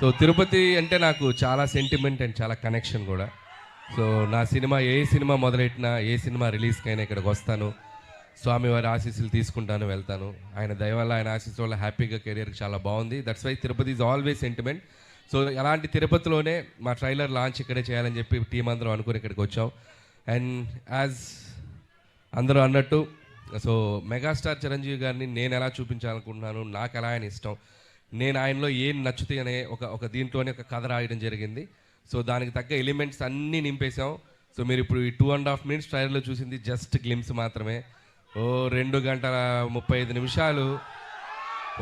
So Tirupati అంటే నాకు చాలా సెంటిమెంట్ అండ్ చాలా కనెక్షన్ కూడా. సో నా సినిమా ఏ సినిమా మొదలెట్టినా, ఏ సినిమా రిలీజ్కైనా ఇక్కడికి వస్తాను, స్వామివారి ఆశీస్సులు తీసుకుంటాను, వెళ్తాను. ఆయన దయ వల్ల, ఆయన ఆశీస్సు వల్ల హ్యాపీగా కెరియర్ చాలా బాగుంది. That's why Tirupati is always sentiment. So అలాంటి తిరుపతిలోనే మా ట్రైలర్ లాంచ్ ఇక్కడే చేయాలని చెప్పి టీం అందరం అనుకుని ఇక్కడికి వచ్చాం. అండ్ యాజ్ అందరూ అన్నట్టు, సో మెగాస్టార్ చిరంజీవి గారిని నేను ఎలా చూపించాలనుకుంటున్నాను, నాకు ఎలా ఆయన ఇష్టం, నేను ఆయనలో ఏం నచ్చుతాయి అనే ఒక దీంట్లోనే ఒక కథ రాయడం జరిగింది. సో దానికి తగ్గ ఎలిమెంట్స్ అన్నీ నింపేశాం. సో మీరు ఇప్పుడు ఈ 2.5 minutes ట్రైలర్లో చూసింది జస్ట్ గ్లిమ్స్ మాత్రమే. 2 గంటల 35 నిమిషాలు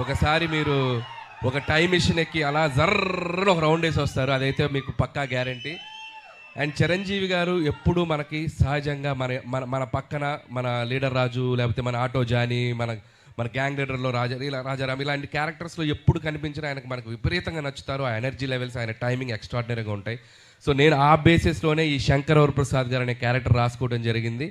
ఒకసారి మీరు ఒక టైం మిషన్ ఎక్కి అలా జర్ర ఒక రౌండ్ వేసి వస్తారు, అదైతే మీకు పక్కా గ్యారంటీ. అండ్ చిరంజీవి గారు ఎప్పుడు మనకి సహజంగా మన పక్కన మన లీడర్ రాజు, లేకపోతే మన ఆటో జానీ, మన గ్యాంగ్ లీడర్లో రాజారాం ఇలాంటి క్యారెక్టర్స్లో ఎప్పుడు కనిపించినా ఆయనకు మనకు విపరీతంగా నచ్చుతారు. ఆ ఎనర్జీ లెవెల్స్, ఆయన టైమింగ్ ఎక్స్ట్రాడినరీగా ఉంటాయి. సో నేను ఆ బేసిస్లోనే ఈ శంకర్ వరప్రసాద్ గారు అనే క్యారెక్టర్ రాసుకోవడం జరిగింది.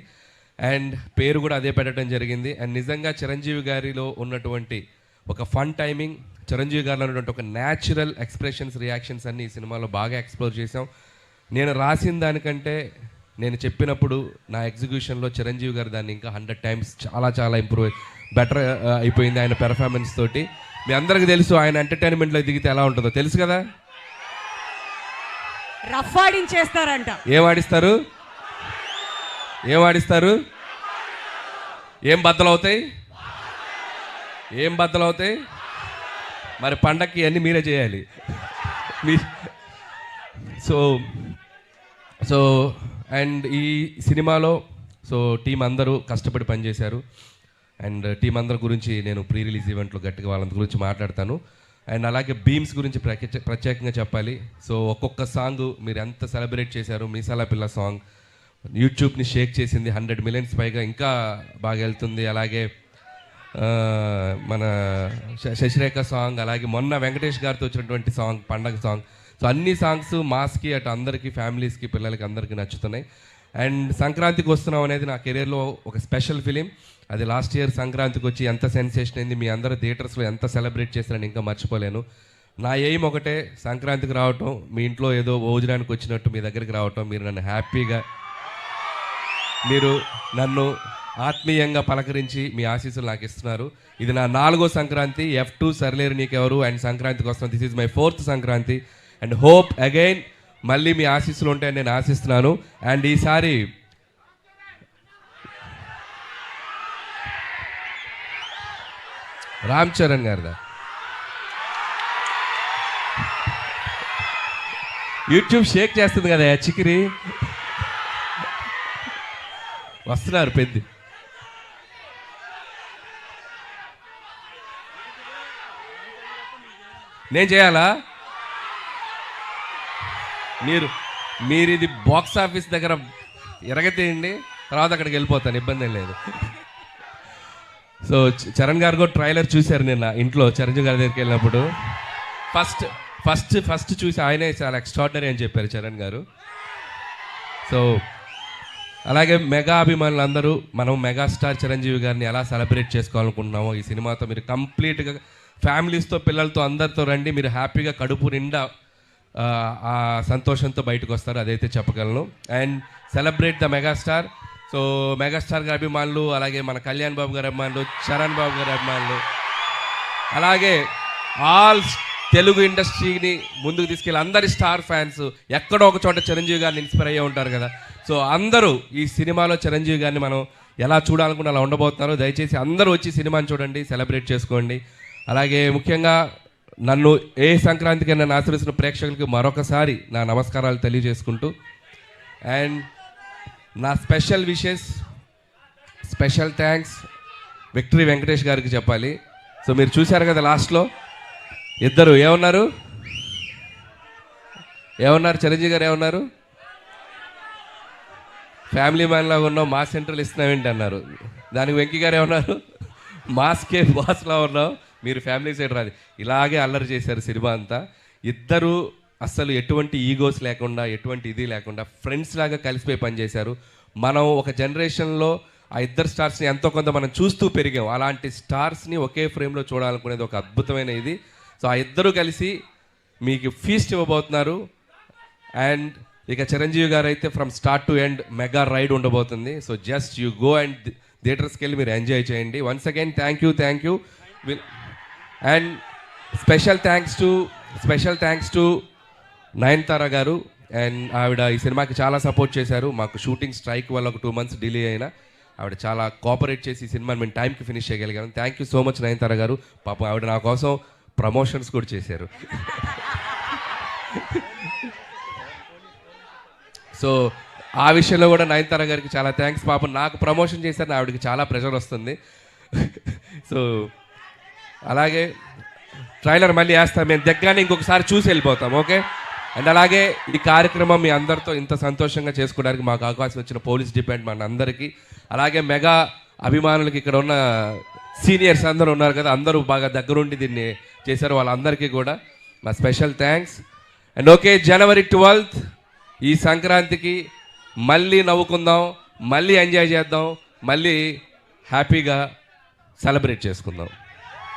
అండ్ పేరు కూడా అదే పెట్టడం జరిగింది. అండ్ నిజంగా చిరంజీవి గారిలో ఉన్నటువంటి ఒక ఫన్ టైమింగ్, చిరంజీవి గారిలో ఉన్నటువంటి ఒక న్యాచురల్ ఎక్స్ప్రెషన్స్, రియాక్షన్స్ అన్ని ఈ సినిమాలో బాగా ఎక్స్ప్లోర్ చేసాం. నేను రాసిన దానికంటే నేను చెప్పినప్పుడు నా ఎగ్జిక్యూషన్లో చిరంజీవి గారు దాన్ని ఇంకా 100 times చాలా బెటర్ అయిపోయింది ఆయన పెర్ఫార్మెన్స్ తోటి. మీ అందరికీ తెలుసు ఆయన ఎంటర్టైన్మెంట్లో దిగితే ఎలా ఉంటుందో తెలుసు కదా. రఫ్ ఆడించేస్తారంట. ఏం ఆడిస్తారు? ఏం బద్దలవుతాయి? మరి పండక్కి అన్నీ మీరే చేయాలి. సో అండ్ ఈ సినిమాలో టీం అందరూ కష్టపడి పనిచేశారు. అండ్ టీం అందరి గురించి నేను ప్రీ రిలీజ్ ఈవెంట్లో గట్టిగా వాళ్ళందరి గురించి మాట్లాడతాను. అండ్ అలాగే బీమ్స్ గురించి ప్రత్యేకంగా చెప్పాలి. సో ఒక్కొక్క సాంగ్ మీరు ఎంత సెలబ్రేట్ చేశారు. మీసాల పిల్ల సాంగ్ యూట్యూబ్ని షేక్ చేసింది, 100 millions పైగా ఇంకా బాగా వెళ్తుంది. అలాగే మన శశిరేఖ సాంగ్, అలాగే మొన్న వెంకటేష్ గారితో వచ్చినటువంటి సాంగ్ పండగ సాంగ్. సో అన్ని సాంగ్స్ మాస్కి అటు అందరికీ, ఫ్యామిలీస్కి, పిల్లలకి అందరికీ నచ్చుతున్నాయి. అండ్ సంక్రాంతికి వస్తున్నాం అనేది నా కెరీర్లో ఒక స్పెషల్ ఫిలిం. అది లాస్ట్ ఇయర్ సంక్రాంతికి వచ్చి ఎంత సెన్సేషన్ అయింది, మీ అందరూ థియేటర్స్లో ఎంత సెలబ్రేట్ చేస్తారని ఇంకా మర్చిపోలేను. నా ఎయిమ్ ఒకటే, సంక్రాంతికి రావటం, మీ ఇంట్లో ఏదో భోజనానికి వచ్చినట్టు మీ దగ్గరికి రావటం, మీరు నన్ను హ్యాపీగా, మీరు నన్ను ఆత్మీయంగా పలకరించి మీ ఆశీస్సులు నాకు ఇస్తున్నారు. ఇది నా 4వ సంక్రాంతి. F2 సర్లేరు నీకెవరు అండ్ సంక్రాంతికి వస్తున్నాను. This is my 4th Sankranti. And hope again మళ్ళీ మీ ఆశీస్సులు ఉంటాయని నేను ఆశిస్తున్నాను. అండ్ ఈసారి రామ్ చరణ్ గారిదా యూట్యూబ్ షేక్ చేస్తుంది కదా చికిరి, వస్తున్నారు పెద్ద. నేను చేయాలా? మీరు ఇది బాక్స్ ఆఫీస్ దగ్గర ఎరగతేయండి, తర్వాత అక్కడికి వెళ్ళిపోతాను, ఇబ్బంది ఏం లేదు. సో చరణ్ గారు కూడా ట్రైలర్ చూశారు నిన్న ఇంట్లో చిరంజీవి గారి దగ్గరికి వెళ్ళినప్పుడు. ఫస్ట్ చూసి ఆయనే చాలా ఎక్స్ట్రాడినరీ అని చెప్పారు చరణ్ గారు. సో అలాగే మెగా అభిమానులు అందరూ మనం మెగాస్టార్ చిరంజీవి గారిని ఎలా సెలబ్రేట్ చేసుకోవాలనుకుంటున్నామో ఈ సినిమాతో మీరు కంప్లీట్గా ఫ్యామిలీస్తో, పిల్లలతో, అందరితో రండి. మీరు హ్యాపీగా కడుపు నిండా ఆ సంతోషంతో బయటకు వస్తారు, అదైతే చెప్పగలను. And celebrate the megastar. So megastar గారి అభిమానులు, అలాగే మన కళ్యాణ్ బాబు గారి అభిమానులు, చరణ్ బాబు గారి అభిమానులు, అలాగే ఆల్ తెలుగు ఇండస్ట్రీని ముందుకు తీసుకెళ్ళి అందరి స్టార్ ఫ్యాన్స్ ఎక్కడో ఒక చోట చిరంజీవి గారిని ఇన్స్పైర్ అయ్యే ఉంటారు కదా. సో అందరూ ఈ సినిమాలో చిరంజీవి గారిని మనం ఎలా చూడాలనుకుంటే అలా ఉండబోతున్నారు. దయచేసి అందరూ వచ్చి సినిమాని చూడండి, సెలబ్రేట్ చేసుకోండి. అలాగే ముఖ్యంగా నన్ను ఏ సంక్రాంతికి నన్ను ఆశీర్వదిస్తున్న ప్రేక్షకులకి మరొకసారి నా నమస్కారాలు తెలియజేసుకుంటూ, అండ్ నా special wishes, special thanks victory Venkatesh గారికి చెప్పాలి. సో మీరు చూశారు కదా లాస్ట్లో ఇద్దరు ఏమన్నారు చిరంజీవి గారు ఏమన్నారు, ఫ్యామిలీ మ్యాన్ లాగా ఉన్నావు, మా సెంట్రల్ ఇస్తున్నావేంటి అన్నారు. దానికి వెంకీ గారు ఏమన్నారు, మాస్కే బాస్లా ఉన్నావు, మీరు ఫ్యామిలీ సైడ్ రాదు. ఇలాగే అల్లరి చేశారు సినిమా అంతా. ఇద్దరు అస్సలు ఎటువంటి ఈగోస్ లేకుండా, ఎటువంటి ఇది లేకుండా ఫ్రెండ్స్ లాగా కలిసిపోయి పనిచేశారు. మనం ఒక జనరేషన్లో ఆ ఇద్దరు స్టార్స్ని ఎంతో కొంత మనం చూస్తూ పెరిగాం. అలాంటి స్టార్స్ని ఒకే ఫ్రేమ్లో చూడాలనుకునేది ఒక అద్భుతమైన ఇది. సో ఆ ఇద్దరు కలిసి మీకు ఫీస్ట్ ఇవ్వబోతున్నారు. అండ్ ఇక చిరంజీవి గారు అయితే from start to end mega ride ఉండబోతుంది. So just you go and థియేటర్స్కి వెళ్ళి మీరు ఎంజాయ్ చేయండి. Once again thank you. And special thanks to Nayanthara garu. And ఆవిడ ఈ సినిమాకి చాలా సపోర్ట్ చేశారు. మాకు షూటింగ్ స్ట్రైక్ వల్ల ఒక 2 months డిలే అయినా ఆవిడ చాలా కోఆపరేట్ చేసి ఈ సినిమాని మేము టైంకి ఫినిష్ చేయగలిగాము. Thank you so much Nayanthara garu. పాపం ఆవిడ నా కోసం ప్రమోషన్స్ కూడా చేశారు. సో ఆ విషయంలో కూడా నయనతార గారికి చాలా థ్యాంక్స్. పాపం నాకు ప్రమోషన్ చేశారని ఆవిడకి చాలా ప్రెషర్ వస్తుంది. సో అలాగే ట్రైలర్ మళ్ళీ వేస్తాం మేము దగ్గరనే, ఇంకొకసారి చూసి వెళ్ళిపోతాం. ఓకే. అండ్ అలాగే ఈ కార్యక్రమం మీ అందరితో ఇంత సంతోషంగా చేసుకోవడానికి మాకు అవకాశం ఇచ్చిన పోలీస్ డిపార్ట్మెంట్ అందరికీ, అలాగే మెగా అభిమానులకి, ఇక్కడ ఉన్న సీనియర్స్ అందరూ ఉన్నారు కదా, అందరూ బాగా దగ్గరుండి దీన్ని చేశారు, వాళ్ళందరికీ కూడా మా special thanks. And okay, January 12th ఈ సంక్రాంతికి మళ్ళీ నవ్వుకుందాం, మళ్ళీ ఎంజాయ్ చేద్దాం, మళ్ళీ హ్యాపీగా సెలబ్రేట్ చేసుకుందాం.